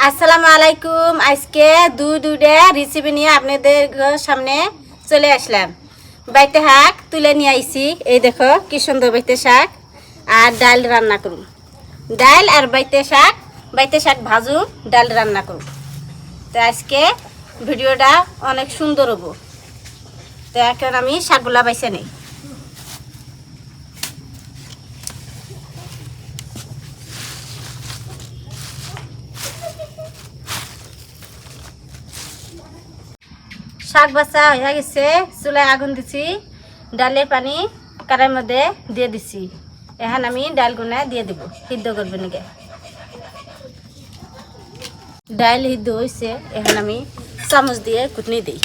আসসালামু আলাইকুম। আজকে দুইটা রেসিপি নিয়ে আপনাদের সামনে চলে আসলাম। বাইতে শাক তুলে নিয়ে আইছি, এই দেখো কি সুন্দর বাইতে শাক। আর ডাল রান্না করুন, ডাল আর বাইতে শাক ভাজু, ডাল রান্না করুন। তো আজকে ভিডিওটা অনেক সুন্দর হবো। তো এখন আমি শাকগুলা বাইছে নেই। শাক বাছা হয়ে গেছে, চুলায় আগুন দিছি, ডালের পানি কড়াইয়ের মধ্যে দিয়ে দিছি। এখন আমি ডালগুনা দিয়ে দিব, সিদ্ধ করবে নাকি। ডাল সিদ্ধ হয়েছে, এখন আমি চামচ দিয়ে কুটনি দিই।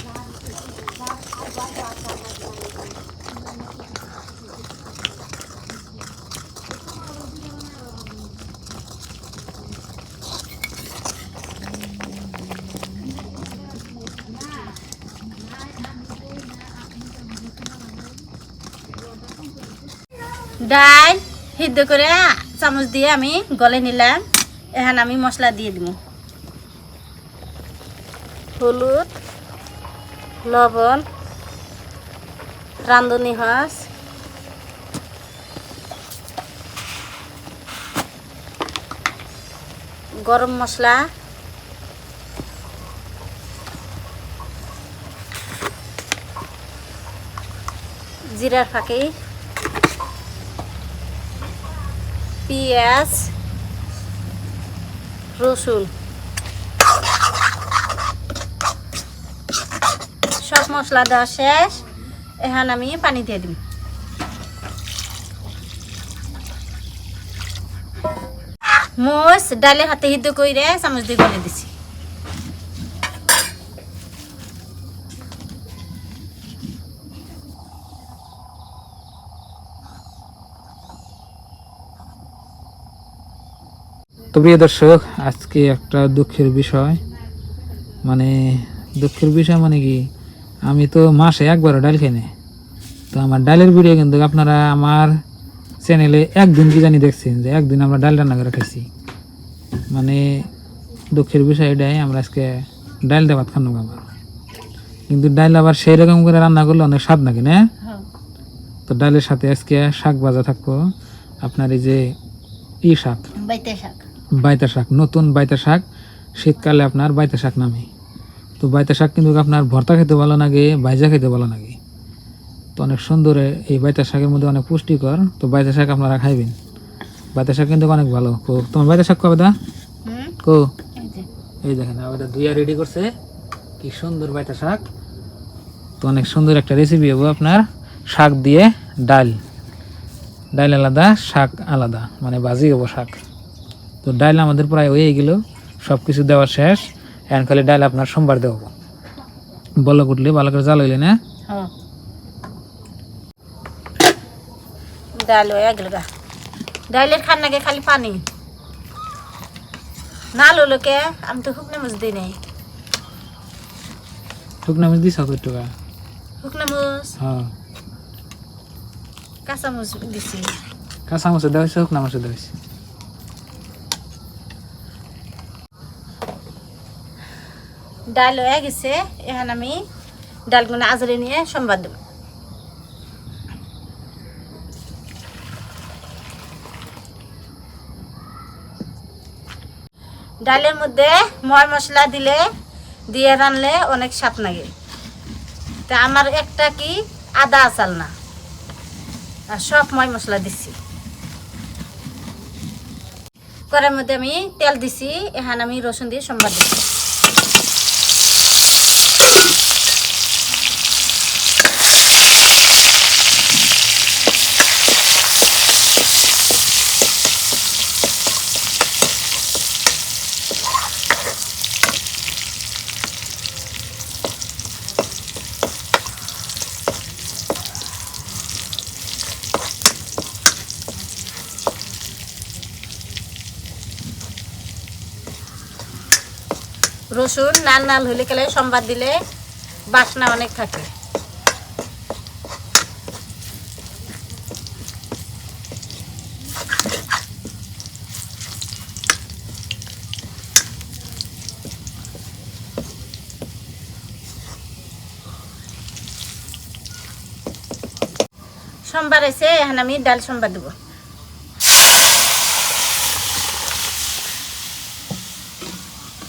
ডাল সিদ্ধ করে চামচ দিয়ে আমি গলে নিলাম। এখন আমি মশলা দিয়ে দিব, হলুদ, লবণ, রাঁধুনি হস, গরম মশলা, জিরার ফাঁকি, পেঁয়াজ, রসুন, সব মশলা দেওয়া শেষ। এখন আমি পানি দিয়ে দিই। মোষ ডালে হাতে সিদ্ধ করে চামচ দিয়ে গলে দিছি। তো প্রিয় দর্শক, আজকে একটা দুঃখের বিষয়, মানে কি, আমি তো মাসে একবারও ডাল খাই না। তো আমার ডালের ভিডিও কিন্তু আপনারা আমার চ্যানেলে একদিন কি জানি দেখছেন, যে একদিন আমরা ডাল রান্না করে খাইছি। মানে দুঃখের বিষয় এটাই, আমরা আজকে ডাল দিয়ে ভাত খানো আবার, কিন্তু ডাল আবার সেই রকম করে রান্না করলে অনেক স্বাদ নাকি না। তো ডালের সাথে আজকে শাক ভাজা থাকবো, আপনার এই যে শাক, বাইতা শাক, নতুন বাইতা শাক, শীতকালে আপনার বাইতা শাক নামে। তো বাইতা শাক কিন্তু আপনার ভর্তা খেতে ভালো লাগে, ভাজা খেতে ভালো লাগে। তো অনেক সুন্দর এই বাইতা শাকের মধ্যে অনেক পুষ্টিকর। তো বাইতা শাক আপনারা খাইবেন, বাইতা শাক কিন্তু অনেক ভালো। তোমার বাইতা শাক কবে দা কো, এই দেখেন ওটা ধুইয়া রেডি করছে, কি সুন্দর বাইতা শাক। তো অনেক সুন্দর একটা রেসিপি হবো আপনার, শাক দিয়ে ডাল, ডাল আলাদা শাক আলাদা, মানে ভাজি হবো শাক। তো ডাল আমাদের প্রায় হয়ে গেল, সব কিছু দেওয়া শেষ। এখন খালি ডাল আপনার সোমবার দেবো, বলক উঠলে ভালো করে জাল হইলে না। ডাল হয়ে গেল, ডালের খান নাকি খালি পানি না লোকে। আমি তো শুকনো মাছ দিই নাই। শুকনো মাছ দিস কত টাকা? শুকনো মাছ, হ্যাঁ, কাঁচা মাছ দিছি। কাঁচা মাছ দেওয়া হয়েছে, শুকনো মাছ দেওয়া হয়েছে। ডাল হয়ে গেছে, এখন আমি ডালগুলো আজরে নিয়ে সোমবার দেব। ডালের মধ্যে ময় মশলা দিয়ে রানলে অনেক স্বাদ লাগে। তা আমার একটা কি আদা আচাল না, আর সব ময় মশলা দিছি। কড়াইয়ের মধ্যে আমি তেল দিছি, এখন আমি রসুন দিয়ে সোমবার দিচ্ছি। রসুন লাল হলে গেলে সোমবার দিলে বাসনা অনেক থাকে। সোমবার আছে, এখন আমি ডাল সোমবার দেবো।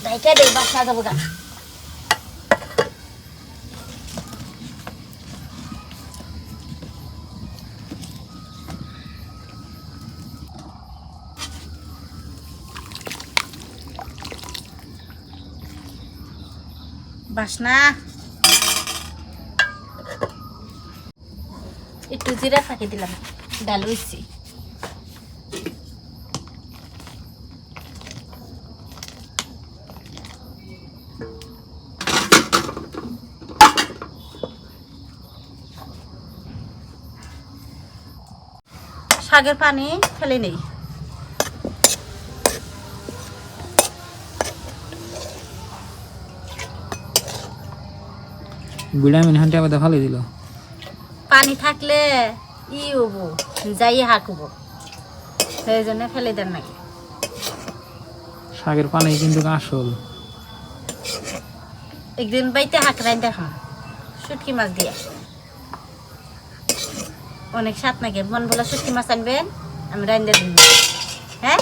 ঢাইকা দেই, বাসা যাবো গা। বাসনা একটু জিরা ফাঁকি দিলাম, ডাল হইছি। শাকের পানি ফেলে নেই। ভিটামিন হান্টি আবার ভালো দিল। পানি থাকলে ই হবো, যাই হাঁকবো, সেই জন্য ফেলে দেন নাকি। শাকের পানি কিন্তু আসল। একদিন বাইতে হাঁক রাই দেখাম, শুটকি মাছ দিয়ে। অনেক স্বাদ নাকি, মন বলা শুটকি মাছ আনবেন, আমি রাইন্দা দিন। হ্যাঁ,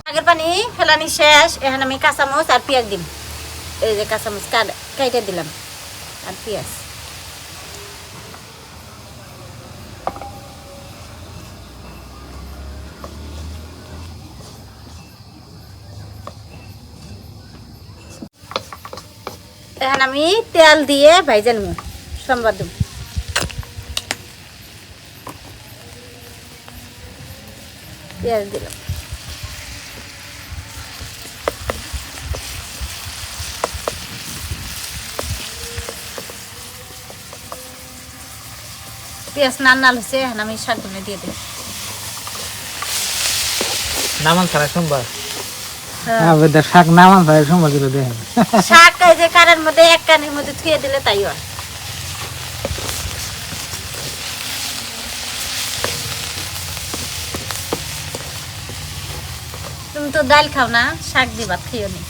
শাকের পানি ফেলানি শেষ। এখন আমি কাঁচামচ আর পেঁয়াজ দিম। এই যে কাঁচামচ কাইটে দিলাম, আর পেঁয়াজ। এখন আমি তেল দিয়ে ভাইজা নেব, সোমবার দেব। পেঁয়াজ দিলাম, পেঁয়াজ নাল হচ্ছে। এখন আমি শাকগুলো দিয়ে দিই। নামান ছাড়া সোমবার, শাক নামান ছাড়া সোমবার দিল দেখেন। শাক এই যে কারের মধ্যে এক কানের মধ্যে থুয়ে দিলে তাই হয়। তুমি তো ডাল খাও না, শাক দিয়ে ভাত খাইও নি।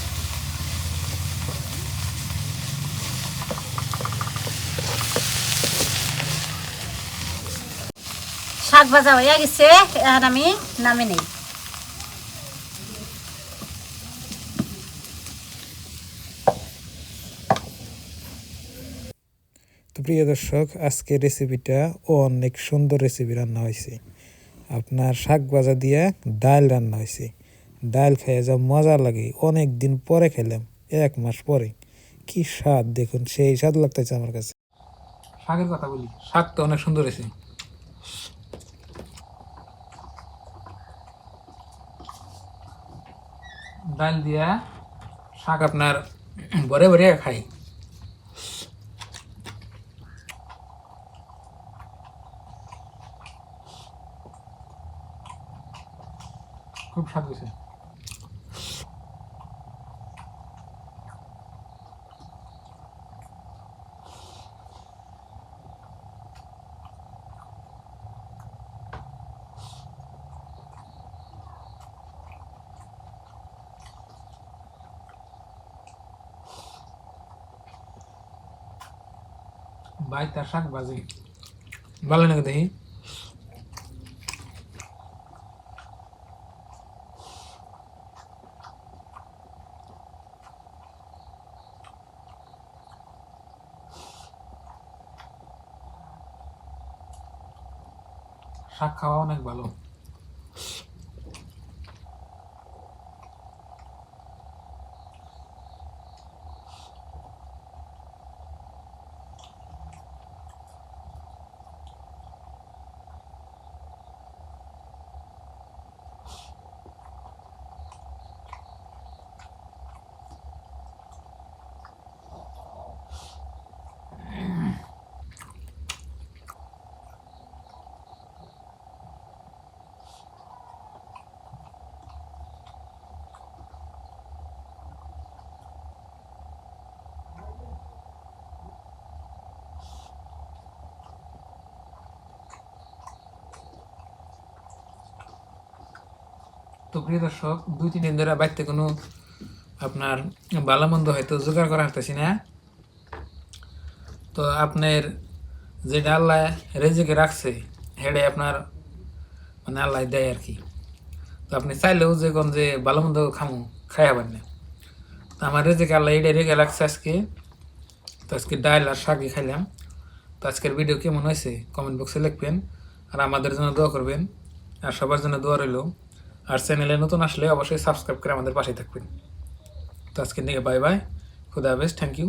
শাক ভাজা হয়ে গেছে, এখন আমি নামে নেই। তো প্রিয় দর্শক, আজকের রেসিপিটা অনেক সুন্দর রেসিপি রান্না হয়েছে। আপনার শাক ভাজা দিয়ে ডাল রান্না হয়েছে। ডাল খেয়ে যা মজা লাগে, অনেক দিন পরে খেলাম, 1 মাস পরে। কি স্বাদ দেখুন, সেই স্বাদ লাগতেছে আমার কাছে। শাকের কথা বলি, শাক তো অনেক সুন্দর হয়েছে। ডাল দিয়া শাক আপনার ভরে ভরে খাই। খুব স্বাদ হয়েছে। ভাই তার শাক ভাজি ভালো লাগে দেখি। শাক খাওয়া অনেক ভালো। তো প্রিয় দর্শক, 2-3 দিন ধরে বাড়িতে কোনো আপনার ভালো মন্দ হয়তো জোগাড় করা হারতেছি না। তো আপনার যেটা আল্লাহ রেজেকে রাখছে হেডে আপনার মানে আল্লাহ দেয় আর কি। তো আপনি চাইলেও যে কোন যে ভালো মন্দ খামু খাই হবেন না। তো আমার রেজেকে আল্লাহ এটাই রেখে রাখছে আজকে। তো আজকে ডাল আর শাকই খাইলাম। তো আজকের ভিডিও কেমন হয়েছে কমেন্ট বক্সে লিখবেন, আর আমাদের জন্য দোয়া করবেন, আর সবার জন্য দোয়া রইল। আর চ্যানেলে নতুন আসলে অবশ্যই সাবস্ক্রাইব করে আমাদের পাশে থাকবেন। তো আজকের দিকে বাই বাই, খুদা হাফেজ, থ্যাংক ইউ।